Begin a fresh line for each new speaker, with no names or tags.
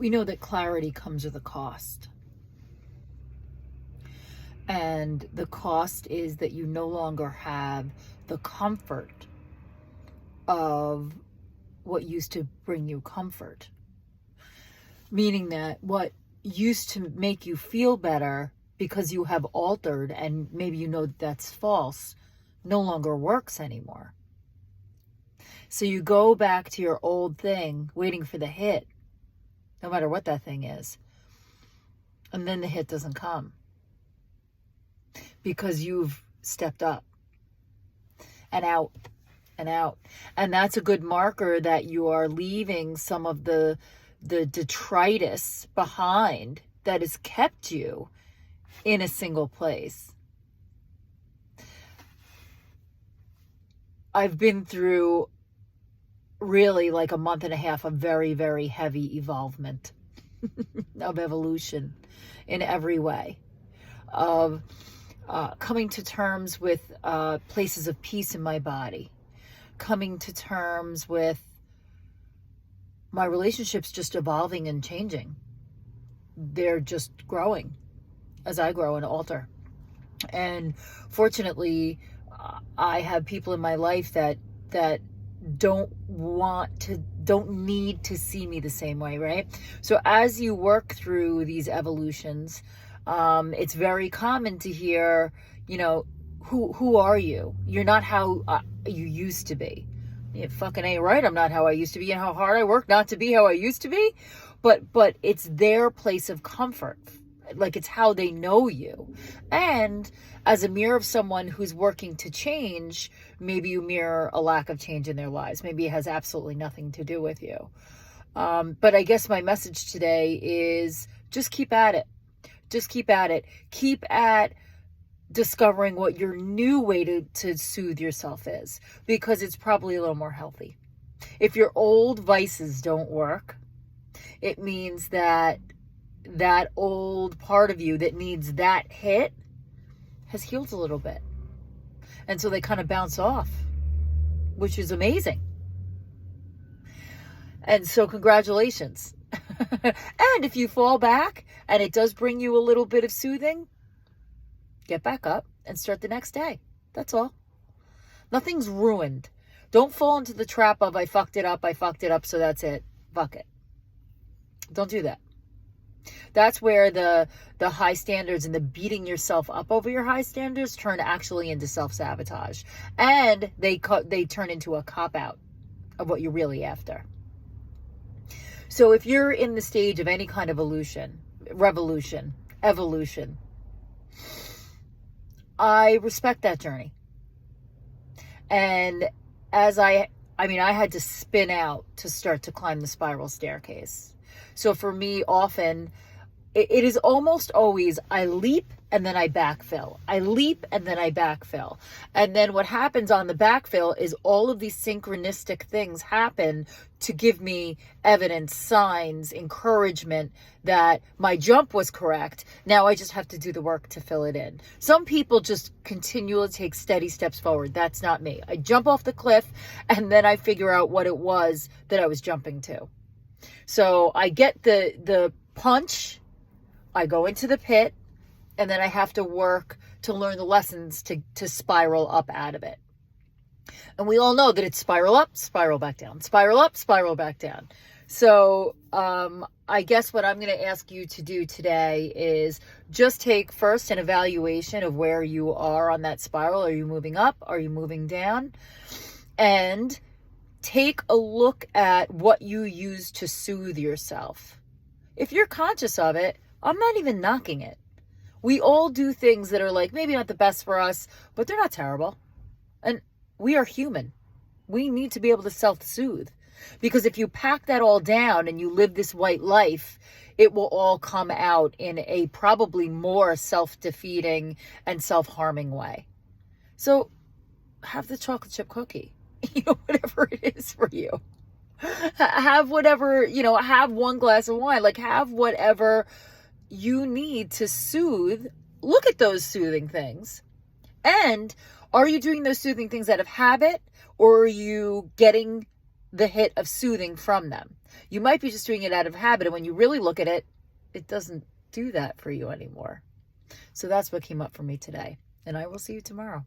we know that clarity comes with a cost. And the cost is that you no longer have the comfort of what used to bring you comfort. Meaning that what used to make you feel better because you have altered, and maybe you know that that's false, no longer works anymore. So you go back to your old thing, waiting for the hit, no matter what that thing is. And then the hit doesn't come because you've stepped up and out and out. And that's a good marker that you are leaving some of the detritus behind that has kept you in a single place. I've been through really like a month and a half of very, very heavy evolvement of evolution in every way, of coming to terms with places of peace in my body, coming to terms with my relationships just evolving and changing. They're just growing as I grow and alter. And fortunately, I have people in my life that don't need to see me the same way, right? So as you work through these evolutions, it's very common to hear, who are you? You're not how you used to be. You fucking ain't right. I'm not how I used to be, and how hard I work not to be how I used to be. But it's their place of comfort. Like, it's how they know you. And as a mirror of someone who's working to change, maybe you mirror a lack of change in their lives. Maybe it has absolutely nothing to do with you. But I guess my message today is just keep at it. Just keep at it. Keep at discovering what your new way to soothe yourself is, because it's probably a little more healthy. If your old vices don't work, it means that old part of you that needs that hit has healed a little bit. And so they kind of bounce off, which is amazing. And so congratulations. And if you fall back and it does bring you a little bit of soothing, get back up and start the next day. That's all. Nothing's ruined. Don't fall into the trap of I fucked it up, so that's it. Fuck it. Don't do that. That's where the high standards and the beating yourself up over your high standards turn actually into self-sabotage. And they turn into a cop-out of what you're really after. So if you're in the stage of any kind of evolution, I respect that journey. And as I had to spin out to start to climb the spiral staircase. So for me, often, it is almost always I leap and then I backfill. I leap and then I backfill. And then what happens on the backfill is all of these synchronistic things happen to give me evidence, signs, encouragement that my jump was correct. Now I just have to do the work to fill it in. Some people just continually take steady steps forward. That's not me. I jump off the cliff and then I figure out what it was that I was jumping to. So I get the punch, I go into the pit, and then I have to work to learn the lessons to spiral up out of it. And we all know that it's spiral up, spiral back down, spiral up, spiral back down. So I guess what I'm going to ask you to do today is just take first an evaluation of where you are on that spiral. Are you moving up? Are you moving down? And take a look at what you use to soothe yourself. If you're conscious of it, I'm not even knocking it. We all do things that are like maybe not the best for us, but they're not terrible. And we are human. We need to be able to self-soothe. Because if you pack that all down and you live this white life, it will all come out in a probably more self-defeating and self-harming way. So have the chocolate chip cookie. Whatever it is for you. Have whatever, have one glass of wine. Like, have whatever you need to soothe. Look at those soothing things. And are you doing those soothing things out of habit, or are you getting the hit of soothing from them? You might be just doing it out of habit. And when you really look at it, it doesn't do that for you anymore. So that's what came up for me today. And I will see you tomorrow.